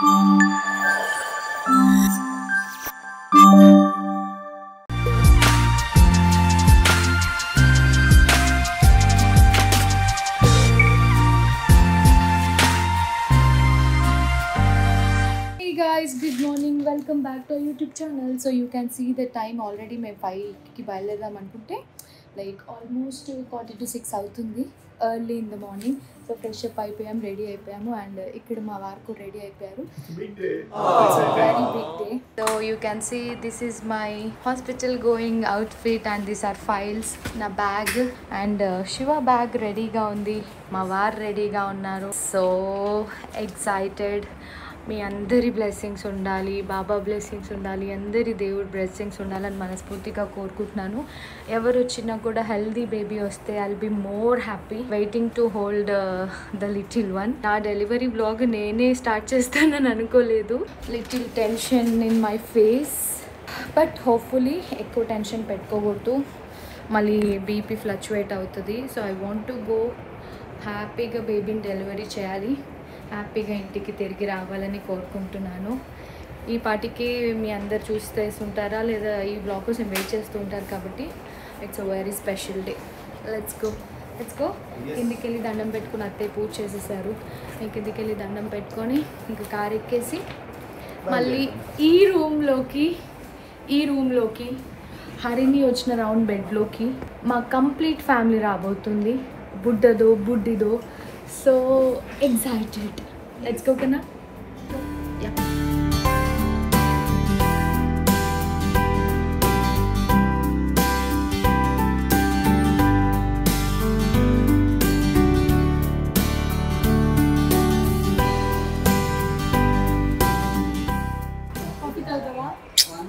Guys, good morning, welcome back to our YouTube channel. So you can see the time already मैं 5 की బయలుదేరదాం అనుకుంటే like almost 4:45 అవుతుంది early in the morning. So fresh up అయిపోయాం, ready అయిపోయాము and ఇక్కడ మా వారు రెడీ అయిపోయారు. It's a very big day. So you can see this is my hospital going outfit and these are files, నా bag and Shiva bag రెడీగా ఉంది, మా వారు రెడీగా ఉన్నారు. So excited. మీ అందరి బ్లెస్సింగ్స్ ఉండాలి, బాబా బ్లెస్సింగ్స్ ఉండాలి, అందరి దేవుడి బ్లెస్సింగ్స్ ఉండాలని మనస్ఫూర్తిగా కోరుకుంటున్నాను. ఎవరు వచ్చినా కూడా హెల్దీ బేబీ వస్తే I'll be more happy. Waiting to hold the little one. నా డెలివరీ బ్లాగ్ నేనే స్టార్ట్ చేస్తానని అనుకోలేదు. Little tension in my face, but hopefully ఎక్కువ టెన్షన్ పెట్టుకోకూడదు, మళ్ళీ బీపీ ఫ్లక్చువేట్ అవుతుంది. So I want to go హ్యాపీగా బేబీని డెలివరీ చేయాలి, హ్యాపీగా ఇంటికి తిరిగి రావాలని కోరుకుంటున్నాను. ఈ పాటికి మీ అందరు చూస్తుంటారా లేదా ఈ బ్లాగ్ కోసం వెయిట్ చేస్తూ ఉంటారు కాబట్టి it's a very special day. Let's go. కిందికి వెళ్ళి దండం పెట్టుకుని అత్తయ్య పూజ చేసేసారు. కిందికి వెళ్ళి దండం పెట్టుకొని ఇంకా కారు ఎక్కేసి మళ్ళీ ఈ రూమ్లోకి హరిని వచ్చిన రౌండ్ బెడ్లోకి మా కంప్లీట్ ఫ్యామిలీ రాబోతుంది, బుడ్డదో బుడ్డిదో. So excited. Let's go, Kana. Yeah. Coffee tagava.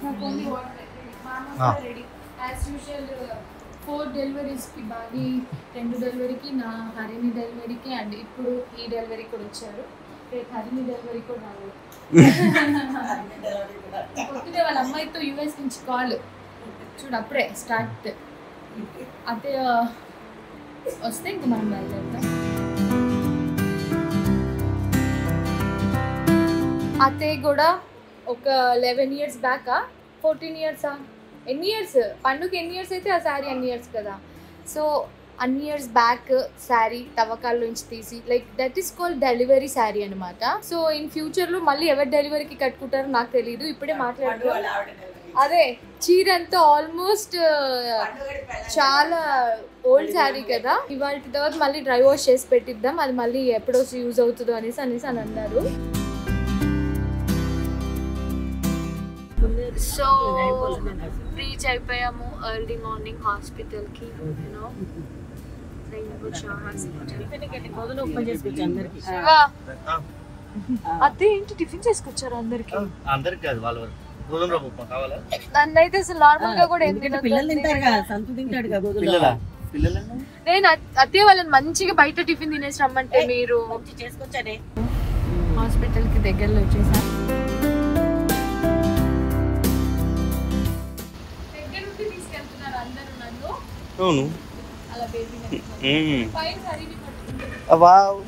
Na only water. Mama ready. As usual. 4 డెలివరీస్కి బాగా 2 డెలివరీకి, నా హరిని డెలివరీకి అండ్ ఇప్పుడు ఈ డెలివరీ కూడా వచ్చారు. రేపు హరిని డెలివరీ కూడా రాలేదు. పొద్దునే వాళ్ళ అమ్మాయితో యూఎస్ నుంచి కాల్ చూడు, అప్పుడే స్టార్ట్. అదే వస్తే ఇంక మనం బయలుదేరుతాం. అత్తయ్య కూడా ఒక 11 years బ్యాకా 14 yearsా ఎన్ని ఇయర్స్ పండుగ ఎన్ని ఇయర్స్ అయితే ఆ శారీ అన్ని ఇయర్స్ కదా. సో అన్ని ఇయర్స్ బ్యాక్ శారీ తవ్వకాల్లో నుంచి తీసి like that is called delivery sari అనమాట. సో ఇన్ ఫ్యూచర్లో మళ్ళీ ఎవరు డెలివరీకి కట్టుకుంటారో నాకు తెలియదు, ఇప్పుడే మాట్లాడుతున్నాను. అదే చీర అంతా ఆల్మోస్ట్ చాలా ఓల్డ్ శారీ కదా, ఇవాళ తర్వాత మళ్ళీ డ్రై వాష్ చేసి పెట్టిద్దాం, అది మళ్ళీ ఎప్పుడో యూజ్ అవుతుందో అనేసి అని అన్నారు. సో రీచ్ అయిపోయాము ఎర్లీ మార్నింగ్ హాస్పిటల్కి. అదే ఏంటి టిఫిన్ చేసుకొచ్చారు అందరికి? నన్నైతే అసలు నార్మల్ గా కూడా నేను అదే వాళ్ళని మంచిగా బయట టిఫిన్ తినేసి రమ్మంటే మీరు హాస్పిటల్ కి దగ్గరలో వచ్చేసారు. అవును అలా బేబీ ఫైన్ హరిని పట్టుకుంటారు. వావ్.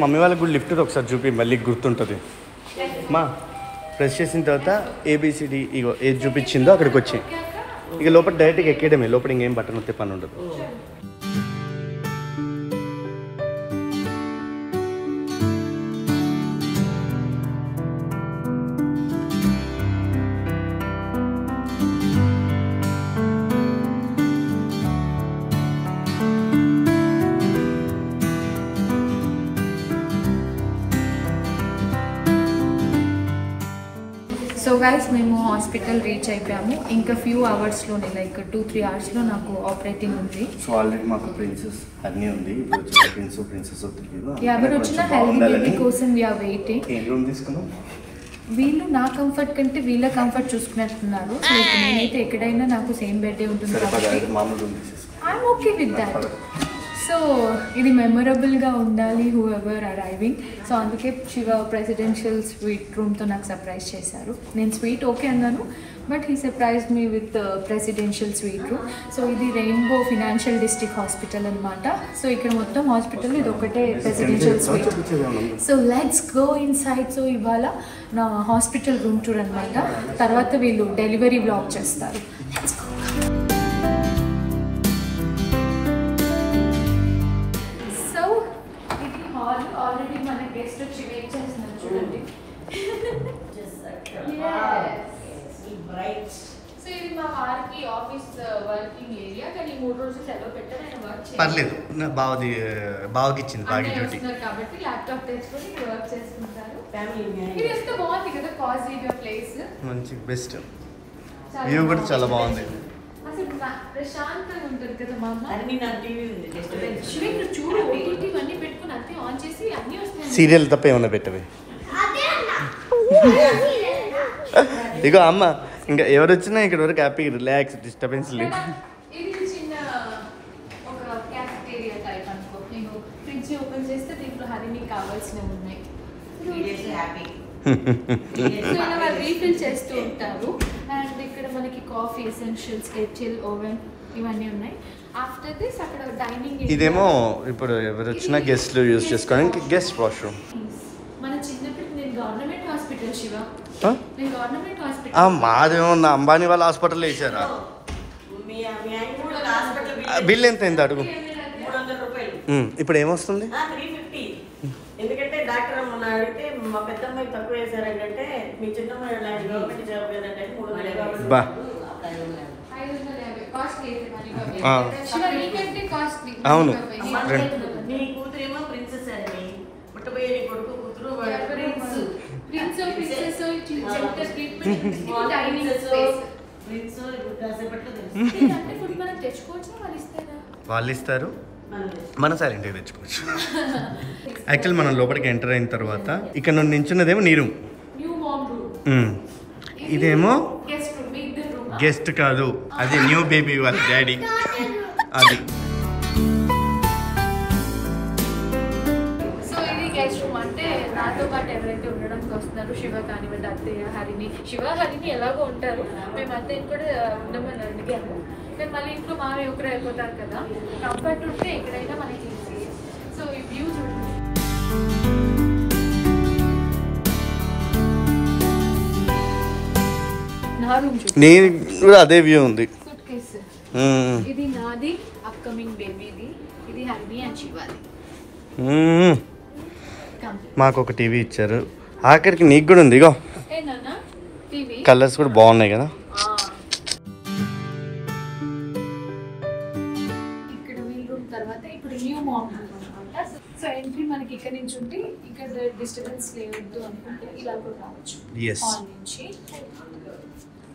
మమ్మీ వాళ్ళకి కూడా లిఫ్ట్ ఒకసారి చూపి, మళ్ళీ గుర్తుంటుంది. మా ప్రెస్ చేసిన తర్వాత ABCD ఇగో ఏది చూపించిందో అక్కడికి వచ్చి ఇక లోపల డైరెక్ట్గా ఎక్కేయడమే, లోపల ఇంకేం బట్టన్ వస్తే పని ఉండదు. సో గైస్ మేము హాస్పిటల్ రీచ్ అయిపోయాము. ఇంకా ఫ్యూ అవర్స్లోనే లైక్ 2-3 అవర్స్లో నాకు ఆపరేటింగ్ ఉంది. సో ఆల్రెడీ మాకు ప్రిన్సెస్ అన్నీ ఉంది. ప్రిన్సెస్ ఎవరు వచ్చినా హెల్తీ బేబీ కోసం వీఆర్ వెయిటింగ్. ఏం రూమ్ తీసుకున్నాం? వీళ్ళు నా కంఫర్ట్ కంటే వీళ్ళ కంఫర్ట్ చూసుకున్నట్టున్నారు. సో నేనైతే ఎక్కడైనా నాకు సేమ్ బెడ్ ఉంటుంది కాబట్టి I'm okay with that. So ఇది మెమొరబుల్గా ఉండాలి హూ ఎవర్ అరైవింగ్. సో అందుకే శివ ప్రెసిడెన్షియల్ స్వీట్ రూమ్తో నాకు సర్ప్రైజ్ చేశారు. నేను స్వీట్ ఓకే అన్నాను, but he surprise me with presidential sweet room. So ఇది రెయిన్బో ఫినాన్షియల్ డిస్ట్రిక్ట్ హాస్పిటల్ అనమాట. సో ఇక్కడ మొత్తం హాస్పిటల్ ఇది ఒకటే presidential sweet. So let's go in side. So ఇవాళ నా హాస్పిటల్ రూమ్ టూర్ అనమాట. తర్వాత వీళ్ళు డెలివరీ బ్లాగ్ చేస్తారు. Let's go. సో ఇది హాల్. ఆల్రెడీ మన గెస్ట్ వచ్చి వెయిట్ చేస్తున్నారు చూడండి. సో ఇది మా వారికి ఆఫీస్ వర్కింగ్ ఏరియా, కానీ 3 రోజులు సెలవు పెట్టారు. ఆయన వర్క్ పర్లేదు, బావకి ఇచ్చింది బాగా డ్యూటీ కాబట్టి ల్యాప్టాప్ తెచ్చుకొని వర్క్ చేసుకుంటారు. ఇది ఎంత బాగుంది కదా, కాజీగా ప్లేస్, మంచి బెస్ట్ వ్యూ కూడా చాలా బాగుంది. అసలు ప్రశాంతంగా ఉంటుంది కదా మా అమ్మ. ఇక్కడ చూడు, ఓటీటీ అన్నీ పెట్టుకుని అన్నీ ఆన్ చేసి అన్నీ వస్తాయి. సీరియల్ తప్ప ఏమన్నా పెట్టవే. ఇగో అమ్మ, ఇంకా ఎవరు వచ్చినా ఇక్కడ వరకు హ్యాపీ రిలాక్స్, డిస్టర్బెన్స్ లేదు. ఇది చిన్న ఒక క్యాఫెటేరియా టైప్ అనుకో. నేను ఫ్రిడ్జ్ ఓపెన్ చేస్తే దీంట్లో హరినికి కావాల్సినవి ఉన్నాయి. సో ఇలా వాళ్ళు రీఫిల్ చేస్తూ ఉంటారు. అండ్ ఇక్కడ మనకి కాఫీ ఎసెన్షియల్స్, కెటిల్, ఓవెన్ ఇవన్నీ ఉన్నాయి. ఆఫ్టర్ దిస్ అక్కడ డైనింగ్. ఇదేమో ఇప్పుడు ఎవరు వచ్చినా గెస్ట్లు యూజ్ చేసుకోవడానికి గెస్ట్ వాష్రూమ్. మన చిన్నప్పుడు నేను గవర్నమెంట్ హాస్పిటల్ శివ, నేను గవర్నమెంట్ హాస్పిటల్. మాదేమో నా అంబానీ వాళ్ళ హాస్పిటల్ వేసారా? బిల్ ఎంత అయింది అడుగు. 300 రూపాయలు. ఇప్పుడు ఏమొస్తుంది? 350. ఎందుకంటే డాక్టర్ మొన్న అడిగితే మా పెద్దమ్మాయి తక్కువ వేసారంటే మీ చిన్నమ్మాయి గవర్నమెంట్ జాబ్ లేదంటే 350. బా అవును. నీ కూతురేమో ప్రిన్సెస్ అని, పుట్టబోయే నీ కొడుకు కూతురు ప్రిన్స్. వాళ్ళు ఇస్తారు, మన సైలెంట్గా తెచ్చుకోవచ్చు. యాక్చువల్ మనం లోపలికి ఎంటర్ అయిన తర్వాత ఇక్కడ నుండి నించున్నదేమో నీ రూమ్, ఇదేమో గెస్ట్ కాదు, అది న్యూ బేబీ వాళ్ళ డాడీ. అది నాతో పాటు ఎవరైతే ఉండడానికి వస్తున్నారు, శివ కానివ్వండి, అత్తయ్య, హరిని. శివ హరిని ఎలాగో ఉంటారు, మేము అత్తయ్యని కూడా ఉండమని అడిగాము. కానీ మళ్ళీ ఇంట్లో మా ఒకరు అయిపోతారు కదా, కంఫర్ట్ ఉంటే ఎక్కడైనా మనకి ఈజీ. సో ఈ వ్యూ చూడండి. నా రూమ్ నేను కూడా అదే వ్యూ ఉంది. సూట్ కేస్ ఇది నాది, అప్కమింగ్ బేబీది. ఇది హరిని అండ్ శివాది. మాకు ఒక టీవీ ఇచ్చారు, ఆఖరికి నీకు కూడా ఉంది. ఇగో కలర్స్ కూడా బాగున్నాయి కదా. ఇక్కడ వీల్ రూమ్ తర్వాత ఇప్పుడు న్యూ మామ్ రూమ్ అనమాట. సో ఎంట్రీ మనకి ఇక్కడ నుంచి ఉంటే ఇక్కడ డిస్టర్బెన్స్ లేదు అనుకుంటే ఇలా కూడా రావచ్చు హాల్ నుంచి.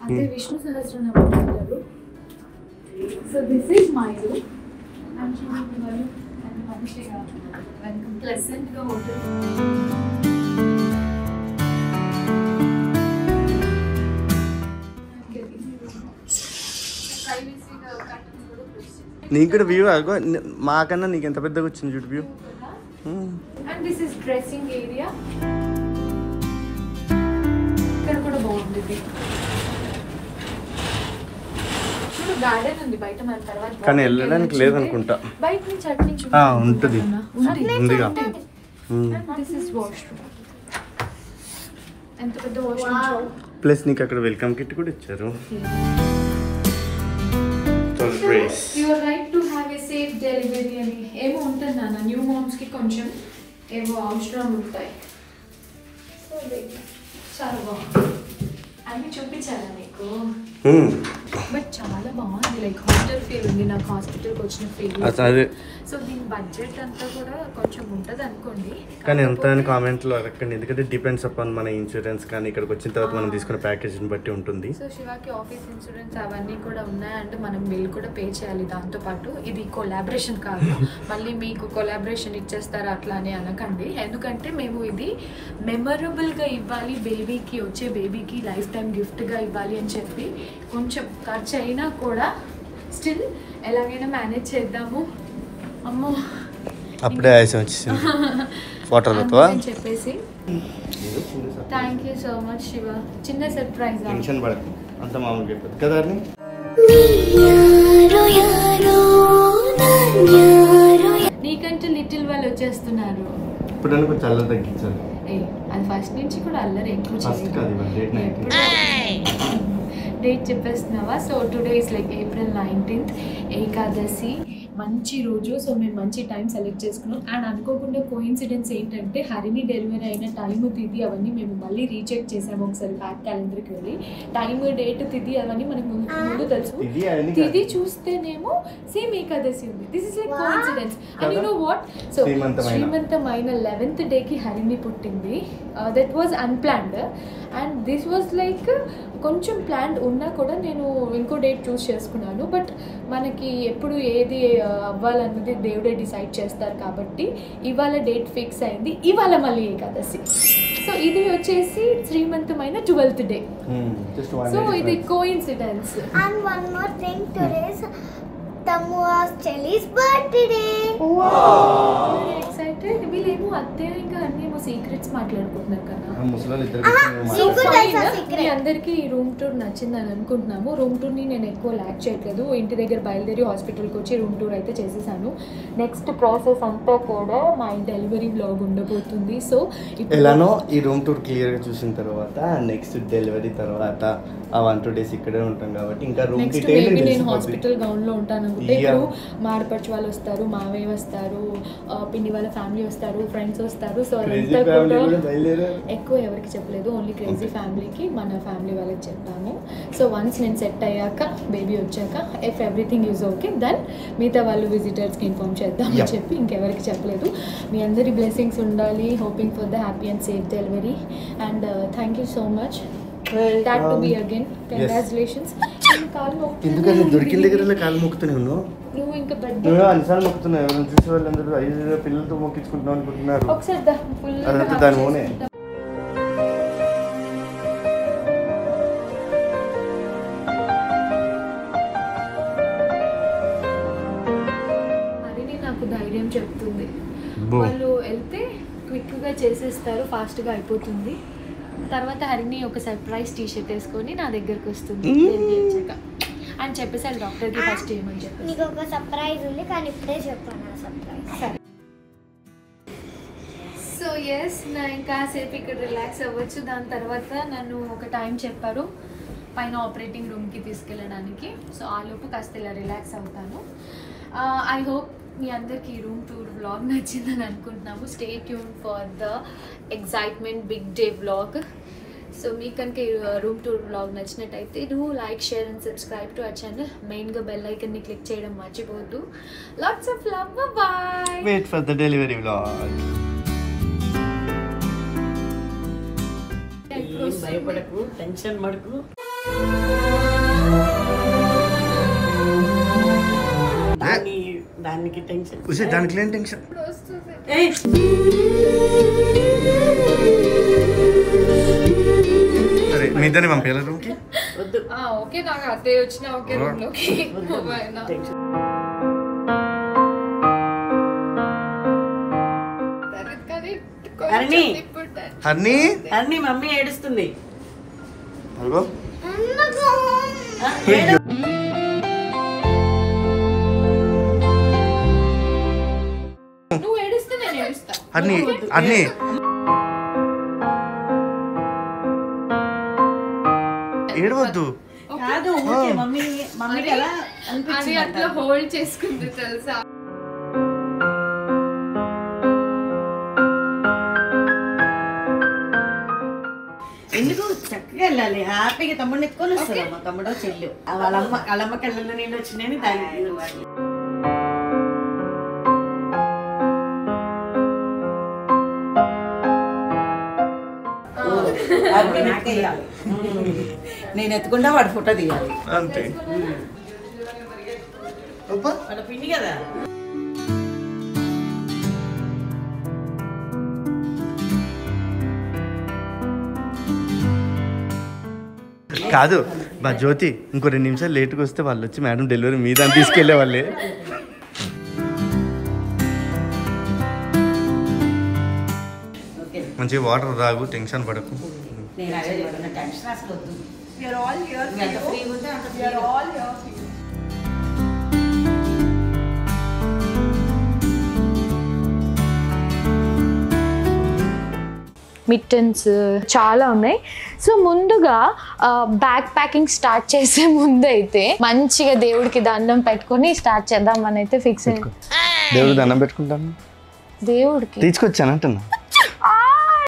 అదే విష్ణు సహస్రనామం అంటారు. So this is my room. మంచిగా వెల్కమ్, ప్లెజెంట్గా హోటల్. నీకు కూడా వ్యూ మాకన్నా నీకు ఎంత పెద్దగా వచ్చింది చూడు view. And this is dressing area. ఇక్కడ కూడా బాగుంది. గార్డెన్ ఉంది బయట, మన తర్వాత కానీ వెళ్ళడానికి లేదనుకుంటా. బయట నుంచి అటు నుంచి ఉంటుంది, ఉందిగా. This is washroom. ఎంత పెద్ద వాష్రూమ్. ప్లస్ నీకు అక్కడ వెల్కమ్ కిట్ కూడా ఇచ్చారు. Your right to have a safe delivery అని ఏమో ఉంటుంది నాన్న. న్యూ మామ్స్ కి కొంచెం ఏవో అవసరం ఉంటాయి. చాలా బాగుంది. అన్ని చూపించాలా నీకు? బట్ చాలా బాగుంది, లైక్ హాస్టల్ ఫీల్ ఉంది నాకు, హాస్పిటల్కి వచ్చిన ఫీల్. సో దీని బడ్జెట్ అంతా కూడా కొంచెం ఉంటుంది అనుకోండి, కానీ ఎంత అని కామెంట్లో అడగండి, ఎందుకంటే డిపెండ్స్ అపాన్ మన ఇన్సూరెన్స్ కానీ ఇక్కడికి వచ్చిన తర్వాత మనం తీసుకున్న ప్యాకేజ్ని బట్టి ఉంటుంది. సో శివాకి ఆఫీస్ ఇన్సూరెన్స్ అవన్నీ కూడా ఉన్నాయంటే మనం బిల్ కూడా పే చేయాలి దాంతోపాటు. ఇది కొలాబరేషన్ కాదు, మళ్ళీ మీకు కొలాబరేషన్ ఇచ్చేస్తారు అట్లా అని అనకండి. ఎందుకంటే మేము ఇది మెమరబుల్గా ఇవ్వాలి, బేబీకి, వచ్చే బేబీకి లైఫ్ టైం గిఫ్ట్గా ఇవ్వాలి అని చెప్పి కొంచెం ఖర్చు అయినా కూడా స్టిల్ ఎలాగైనా మేనేజ్ చేద్దాము అమ్మో అప్పుడే ఆయాసం వచ్చేసింది. వాటర్ అవుతావా చెప్పేసి thank you so much Shiva. చిన్న సర్ప్రైజ్. టెన్షన్ పడకు, అంత మామూలుగా అయిపోతుంది కదా. నీకంటే లిటిల్ వాళ్ళు వచ్చేస్తున్నారు. ఇప్పుడు కొంచెం అల్లరి తగ్గించాలి. అది ఫస్ట్ నుంచి కూడా అల్లరి ఎక్కువ డేట్ చెప్పేస్తున్నావా? So today is like April 19th, Ekadashi. మంచి రోజు. సో మేము మంచి టైం సెలెక్ట్ చేసుకున్నాం. అండ్ అనుకోకుండా కోఇన్సిడెన్స్ ఏంటంటే హరిని డెలివరీ అయిన టైము తిథి అవన్నీ మేము మళ్ళీ రీచెక్ చేసాము ఒకసారి బ్యాక్ క్యాలెండర్కి వెళ్ళి. టైమ్ డేట్ తిథి అవన్నీ మనకు ముందు తెలుసు. తిథి చూస్తేనేమో సేమ్ ఏకాదశి ఉంది. This is like coincidence. And you know what, so శ్రీమంతమైన 11th డేకి హరిని పుట్టింది. That was unplanned and this was like కొంచెం ప్లాన్డ్ ఉన్నా కూడా నేను ఇంకో డేట్ చూస్ చేసుకున్నాను. బట్ మనకి ఎప్పుడు ఏది అవ్వాలన్నది దేవుడే డిసైడ్ చేస్తారు కాబట్టి ఇవాళ డేట్ ఫిక్స్ అయింది. ఇవాళ మళ్ళీ ఏకాదశి. సో ఇది వచ్చేసి శ్రీమంతమైన 12th డే. సో ఇది coincidence. And one more thing, today's Tamu's Chelly's birthday. Wow! Excited. వీళ్ళేమో అత్తయ్య ఇంకా అన్నీ ఏమో సీక్రెట్స్ మాట్లాడుకుంటున్నారు కదా. మీ అందరికీ ఈ రూమ్ టూర్ నచ్చిందని అనుకుంటున్నాము. రూమ్ టూర్ని నేను ఎక్కువ ల్యాక్ చేయట్లేదు. ఇంటి దగ్గర బయలుదేరి హాస్పిటల్కి వచ్చి రూమ్ టూర్ అయితే చేసేసాను. నెక్స్ట్ ప్రాసెస్ అంతా కూడా మా డెలివరీ బ్లాగ్ ఉండబోతుంది. సో ఎలానో ఈ రూమ్ టూర్ క్లియర్గా చూసిన తర్వాత నెక్స్ట్ డెలివరీ తర్వాత ఆ 1-2 days ఇక్కడే ఉంటాం కాబట్టి ఇంకా రూమ్ నేను హాస్పిటల్ గౌన్లో ఉంటాను అనుకుంటే ఇప్పుడు మాడపడుచు వాళ్ళు వస్తారు, మావయ్య వస్తారు, పిన్ని వాళ్ళ ఫ్యామిలీ వస్తారు, ఫ్రెండ్స్ వస్తారు. సో అదంతా కూడా ఎక్కువ ఎవరికి చెప్పలేదు, ఓన్లీ క్రేజీ ఫ్యామిలీకి మన ఫ్యామిలీ వాళ్ళకి చెప్పాము. సో వన్స్ నేను సెట్ అయ్యాక బేబీ వచ్చాక if everything is okay then మిగతా వాళ్ళు విజిటర్స్కి ఇన్ఫార్మ్ చేద్దామని చెప్పి ఇంకెవరికి చెప్పలేదు. మీ అందరి బ్లెస్సింగ్స్ ఉండాలి. Hoping for the happy and safe delivery and thank you so much. That to be again. Congratulations. ఎందుకంటే దొరికిన దగ్గర కాలు మొక్కుతూనే ఉన్నావు. నువ్వు ఇంకా నువ్వు అన్నిసార్లు మొక్కుతున్నావు. ఎవరైనా చూసే వాళ్ళందరూ 5 పిల్లలతో మొక్కించుకుంటున్నావు అనుకుంటున్నారు. ఒకసారి దాని ఓనే హరిని నాకు ధైర్యం చెప్తుంది. వాళ్ళు వెళ్తే క్విక్గా చేసేస్తారు, ఫాస్ట్గా అయిపోతుంది. తర్వాత హరిని ఒక సర్ప్రైజ్ టీషర్ట్ వేసుకొని నా దగ్గరకు వస్తుంది అని చెప్పేసారు డాక్టర్కి ఫస్ట్ ఏమని చెప్పి. నీకు ఒక సర్ప్రైజ్ ఉంది కానీ ఇప్పుడే చెప్పాను ఆ సర్ప్రైజ్. సరే. సో ఎస్ నా ఇంకాసేపు ఇక్కడ రిలాక్స్ అవ్వచ్చు. దాని తర్వాత నన్ను ఒక టైం చెప్పారు పైన ఆపరేటింగ్ రూమ్కి తీసుకెళ్ళడానికి. సో ఆ లోపు కాస్త ఇలా రిలాక్స్ అవుతాను. ఐ హోప్ మీ అందరికీ ఈ రూమ్ టూర్ వ్లాగ్ నచ్చిందని అనుకుంటున్నాము. Stay tune for the excitement big day vlog. So మీకు కనుక ఈ రూమ్ టూర్ వ్లాగ్ నచ్చినట్టయితే do like, share and subscribe to our channel. మెయిన్గా బెల్ ఐకన్ని క్లిక్ చేయడం మర్చిపోవద్దు. Lots of love. Bye. Wait for the delivery vlog. భయపడకు, tension పడకు. దానికి టెన్షన్, దానికి లేని టెన్షన్. సరే మీ ఇద్దరిని పంపించాలి రూమ్కి. వద్దు. ఓకే నాకు అత్తయ్య వచ్చినా ఓకే రూమ్లోకి. హరిని మమ్మీ ఏడుస్తుంది. నువ్వు ఏడుస్తే నేను ఏడుస్తా. అన్ని ఏడవద్దు. కాదు మమ్మీ అలా అది అట్లా హోల్డ్ చేసుకుంది తెలుసా. ఎందుకు చక్కగా వెళ్ళాలి, హ్యాపీగా తమ్ముడిని ఎత్తుకొని వస్తారు. మా తమ్ముడో చెల్లు వాళ్ళమ్మ కళ్ళల్లో నేను వచ్చినాయని దానికి నేను ఎత్తుకుంటా వాడు ఫోటో తీయాలి అంతే. వాళ్ళ పిండి కదా. కాదు బా జ్యోతి, ఇంకో 2 నిమిషాలు లేట్గా వస్తే వాళ్ళు వచ్చి మేడం డెలివరీ మీద తీసుకెళ్లే వాళ్ళే. మంచిగా వాటర్ తాగు, టెన్షన్ పడకు. నేను అదే చెప్తున్నా, టెన్షన్ అసలు వద్దు. We are all here for ఎంత you. ఫ్రీగా ఉంటే అంత We are ఫ్రీగా. all here for you. మిట్టన్స్ చాలా ఉన్నాయి. సో ముందుగా బ్యాక్ ప్యాకింగ్ స్టార్ట్ చేసే ముందు అయితే మంచిగా దేవుడికి దండం పెట్టుకొని స్టార్ట్ చేద్దామని అయితే ఫిక్స్ అయ్యింది. దేవుడికి దండం పెట్టుకుంటాను, దేవుడికి తీసుకొచ్చాను అంటున్నా.